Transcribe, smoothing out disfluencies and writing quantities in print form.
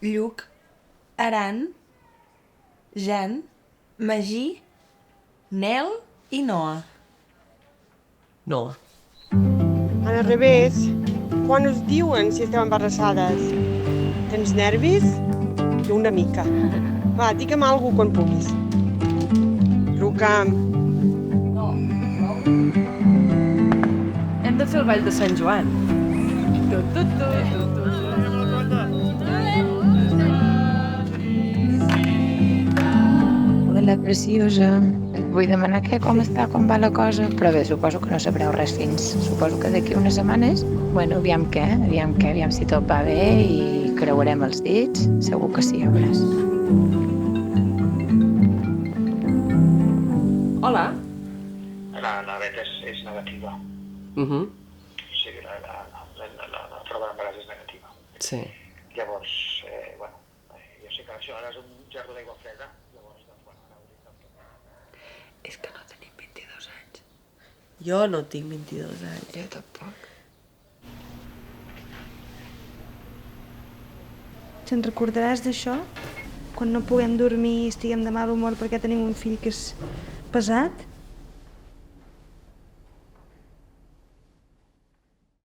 Lluc, Aran, Jan, Magí, Nel i Noa. Noa. Al revés, quan us diuen si esteu embarassades? Tens nervis? Jo una mica. Va, digue'm alguna quan puguis. Truca'm. Hem de fer el ball de Sant Joan. Hola, preciosa. Et vull demanar com està, com va la cosa, però bé, suposo que no sabreu res fins. Suposo que d'aquí unes setmanes, bueno, aviam si tot va bé i creuarem els dits. Segur que sí, ja veuràs. Hola. La beta és negativa. O sigui, la prova d'embaràs és negativa. Sí. Llavors, jo sé que això ara és un gerro d'aigua freda, llavors, És que no tenim 22 anys. Jo no tinc 22 anys. Jo tampoc. Te'n recordaràs d'això? Quan no puguem dormir i estiguem de mal humor perquè tenim un fill que és pesat?